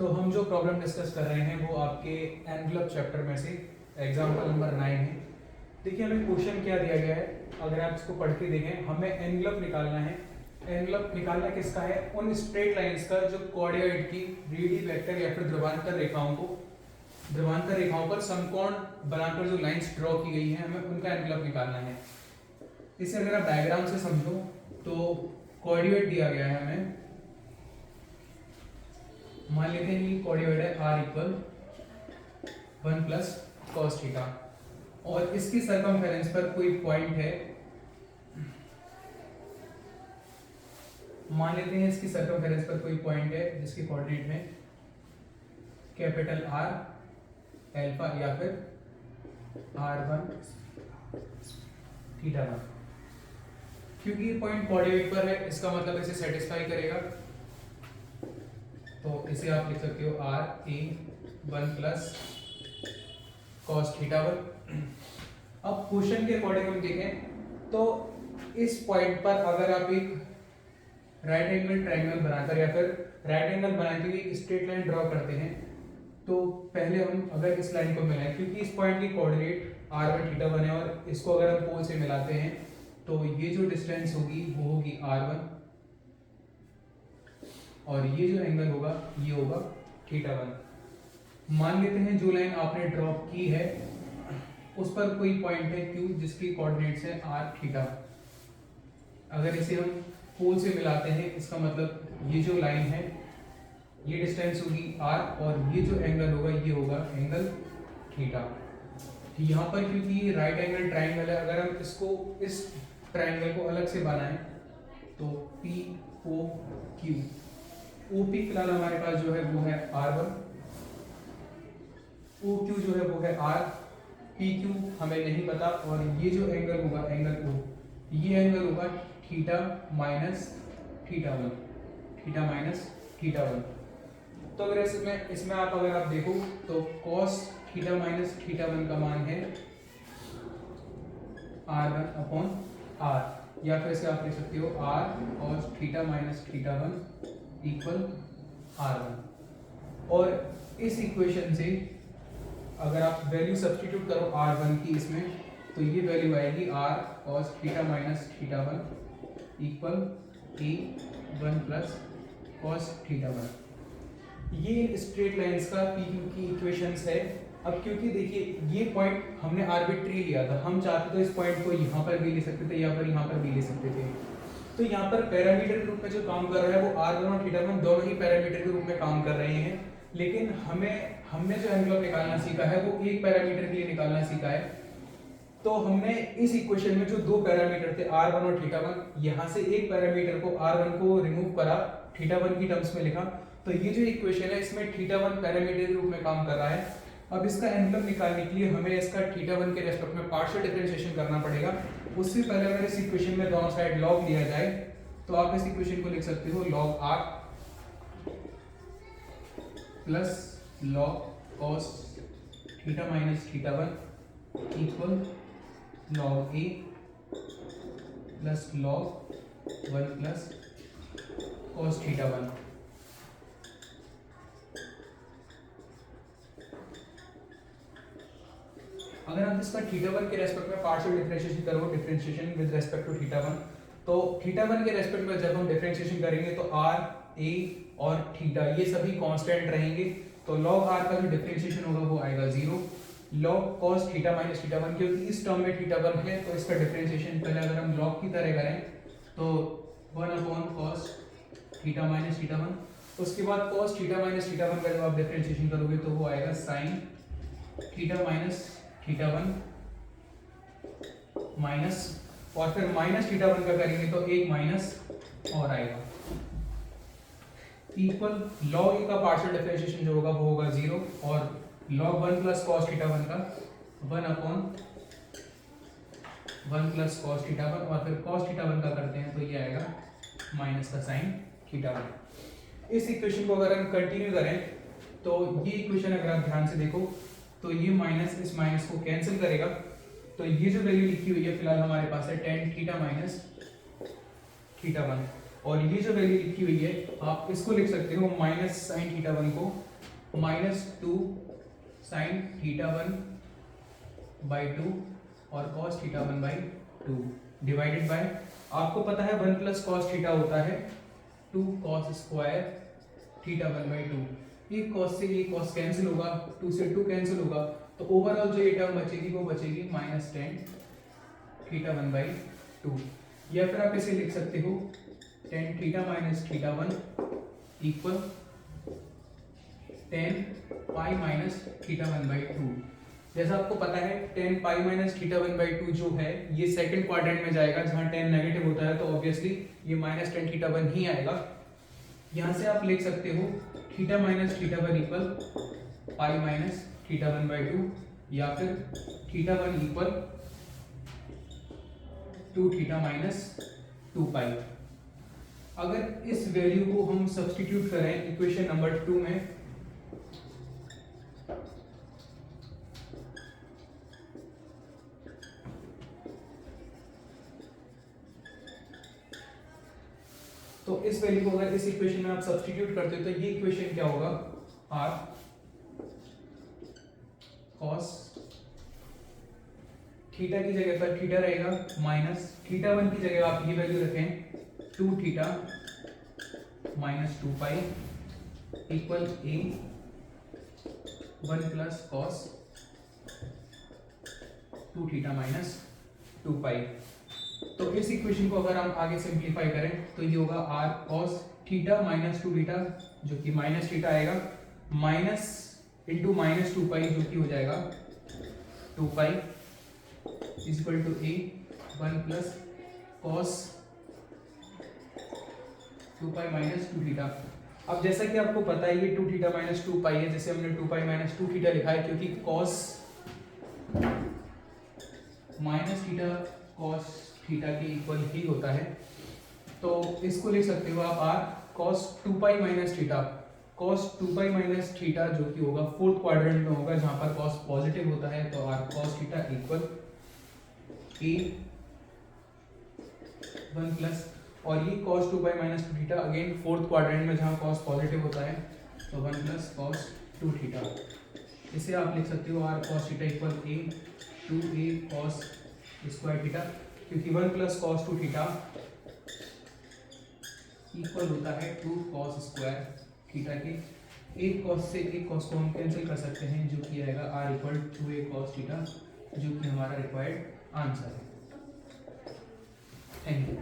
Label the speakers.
Speaker 1: तो हम जो प्रॉब्लम डिस्कस कर रहे हैं वो आपके एनवलप चैप्टर में से एग्जाम्पल नंबर 9 है। देखिए हमें क्वेश्चन क्या दिया गया है, अगर आप इसको पढ़ के देखें हमें एनवलप निकालना है। एनवलप निकालना किसका है? उन स्ट्रेट लाइंस का जो कोऑर्डिनेट की रेडी वेक्टर या फिर ध्रुवांतर रेखाओं पर समकोण बनाकर जो लाइंस ड्रॉ की गई है हमें उनका एनवलप निकालना है। इसे अगर आप डायग्राम से समझो तो कोऑर्डिनेट दिया गया है हमें, मान लेते हैं कि कोऑर्डिनेट है r equal 1 plus cos theta और इसकी सरकमफेरेंस पर कोई पॉइंट है, मान लेते हैं इसकी सरकमफेरेंस पर कोई पॉइंट है जिसके कोऑर्डिनेट में कैपिटल R अल्फा या फिर r1 थीटा 1। क्योंकि ये पॉइंट कोऑर्डिनेट पर है इसका मतलब इसे सेटिस्फाई करेगा, तो इसे आप लिख सकते हो r a 1 plus cos theta 1। अब क्वेश्चन के अकॉर्डिंग हम देखें तो इस पॉइंट पर अगर आप एक राइट एंगल ट्रायंगल बनाकर या फिर राइट एंगल बनाते हुए एक स्ट्रेट लाइन ड्रॉ करते हैं तो पहले हम अगर इस लाइन को मिलाएं, क्योंकि इस पॉइंट की कोऑर्डिनेट r1 थीटा 1 है और इसको अगर हम पोल से मिलाते हैं तो ये जो डिस्टेंस होगी वो होगी r1 और ये जो एंगल होगा ये होगा थीटा 1। मान लेते हैं जो लाइन आपने ड्रॉ की है उस पर कोई पॉइंट है Q जिसकी कोऑर्डिनेट्स है r थीटा। अगर इसे हम पोल से मिलाते हैं इसका मतलब ये जो लाइन है ये डिस्टेंस होगी r और ये जो एंगल होगा ये होगा एंगल थीटा। यहाँ पर क्योंकि ये राइट एंगल ट्रायंगल है, अगर हम इसको इस ट्रायंगल को अलग से बनाएं तो P O Q OP फिलहाल हमारे पास जो है वो है R1, OQ जो है वो है R, PQ हमें नहीं पता और ये जो एंगल होगा एंगल O, ये एंगल होगा थीटा माइनस थीटा 1। तो अगर इसमें आप अगर आप देखो तो cos थीटा माइनस थीटा 1 का मान है R1 अपॉन R, या फिर इसे आप लिख सकते हो R cos theta minus theta 1 equal R1। और इस इक्वेशन से अगर आप वैल्यू सब्स्टिट्यूट करो R1 की इसमें तो ये वैल्यू आएगी R cos theta minus theta 1 equal A1 plus cos theta 1। ये स्ट्रेट लाइंस का PQ की इक्वेशंस है। अब क्योंकि देखिए ये पॉइंट हमने आर्बिट्री लिया था, हम चाहते तो इस पॉइंट को यहाँ पर भी ले सकते थे या फिर यहाँ पर भी ले सकते थे। तो यहाँ पर पैरामीटर के रूप में जो काम कर रहा है वो R1 और थीटा 1 दोनों ही पैरामीटर के रूप में काम कर रहे हैं, लेकिन हमने जो एनवलप निकालना सीखा है वो एक पैरामीटर के लिए निकालना सीखा है। तो हमने इस इक्वेशन में जो दो पैरामीटर थे R1 और थीटा 1, यहाँ से एक पैरामीटर को R1 को रिमूव करा, थीटा 1 की टर्म्स में लिखा, तो ये जो इक्वेशन है इसमें थीटा 1 पैरामीटर के रूप में काम कर रहा है। अब इसका एनवलप निकालने के लिए हमें इसका थीटा 1 के रेस्पेक्ट में पार्शियल डिफरेंशिएशन करना पड़ेगा। उससे पहले अगर इस इक्वेशन में दोनों साइड लॉग लिया जाए तो आप इस इक्वेशन को लिख सकते हो log r plus log cos theta minus theta 1 equal log a plus log 1 plus cos theta 1। अगर आप इसका थीटा 1 के रेस्पेक्ट में पार्शियल डिफरेंशिएशन करोगे, differentiation with respect to theta 1, तो थीटा 1 के रेस्पेक्ट में जब हम डिफरेंशिएशन करेंगे तो r a और थीटा ये सभी कांस्टेंट रहेंगे, तो log r का जो डिफरेंशिएशन होगा वो आएगा 0। log cos theta minus theta 1, क्योंकि इस टर्म में थीटा 1 है तो इसका डिफरेंशिएशन पहले अगर हम log की तरह करें तो 1 upon cos theta minus theta 1, उसके बाद cos थीटा माइनस थीटा 1 का जब आप डिफरेंशिएशन करोगे तो वो आएगा sin theta minus theta 1 minus, और फिर माइनस थीटा 1 का करेंगे तो एक माइनस और आएगा इक्वल log a का पार्शियल डिफरेंशिएशन जो होगा वो होगा 0 और log 1 प्लस cos थीटा 1 का 1 अपॉन 1 प्लस cos थीटा 1 और फिर cos थीटा 1 का करते हैं तो ये आएगा माइनस का sin थीटा 1। इस इक्वेशन को अगर हम कंटिन्यू करें तो ये इक्वेशन अगर आप ध्यान से देखो तो ये माइनस इस माइनस को कैंसिल करेगा, तो ये जो वैल्यू लिखी हुई है फिलहाल हमारे पास है tan थीटा माइनस थीटा 1 और ये जो वैल्यू लिखी हुई है आप इसको लिख सकते हो माइनस साइन थीटा 1 को -2 साइन थीटा 1 बाई 2 और cos theta 1 by 2 divided by, आपको पता है 1 प्लस कॉस थीटा होता है 2 कॉस स्क्वायर थीटा 1 बाई 2। ये कॉस से ये कॉस कैंसिल होगा, 2 से 2 कैंसिल होगा, तो ओवरऑल जो ये टर्म बचेगी वो बचेगी -10 थीटा 1 बाई 2। या फिर आप इसे लिख सकते हो tan theta minus theta 1 equal tan pi minus theta 1 by 2। जैसा आपको पता है tan pi minus theta 1 by 2 जो है ये सेकंड क्वाड्रेंट में जाएगा, जहां tan नेगेटिव होता है, तो ऑब्वियसली ये -tan थीटा 1 ही आएगा। यहां से आप लिख सकते हो theta minus theta 1 equal pi minus theta 1 by 2, या फिर थीटा 1 इक्वल 2 थीटा माइनस 2 पाई। अगर इस वैल्यू को हम सब्स्टिट्यूट करें इक्वेशन नंबर 2 में, तो इस वैल्यू को अगर इस इक्वेशन में आप सब्स्टिट्यूट करते हो तो ये इक्वेशन क्या होगा, r cos थीटा की जगह पर थीटा रहेगा माइनस थीटा 1 की जगह आप ये वैल्यू रखें 2 theta minus 2 pi equal a 1 plus cos 2 theta minus 2 पाई। तो इस इक्वेशन को अगर हम आगे सिंप्लीफाई करें तो ये होगा r cos theta minus 2 theta जो कि माइनस थीटा आएगा, माइनस इंटू माइनस 2 पाई जो कि हो जाएगा 2 pi is equal to a 1 plus cos 2 pi minus 2 theta. अब जैसा कि आपको पता है ये 2 थीटा माइनस 2 पाई है, जैसे हमने 2 पाई माइनस 2 थीटा लिखा है क्योंकि cos minus theta cos theta के इक्वल ही होता है। तो इसको लिख सकते हो आप r cos 2 pi minus theta, cos 2 pi minus theta जो कि होगा फोर्थ क्वाड्रेंट में होगा जहां पर cos पॉजिटिव होता है, तो r cos theta equal a 1 plus, और ये cos 2 pi minus 2 theta again fourth quadrant में जहां cos पॉजिटिव होता है, तो 1 प्लस cos 2 थीटा। इसे आप लिख सकते हो r cos theta equal a 2a cos square theta, क्योंकि 1 प्लस cos 2 थीटा इक्वल होता है 2 cos स्क्वायर थीटा के। एक cos से एक cos को हम कैंसिल कर सकते हैं जो कि आएगा r equal 2a cos theta, जो कि हमारा रिक्वायर्ड आंसर है। Thank you.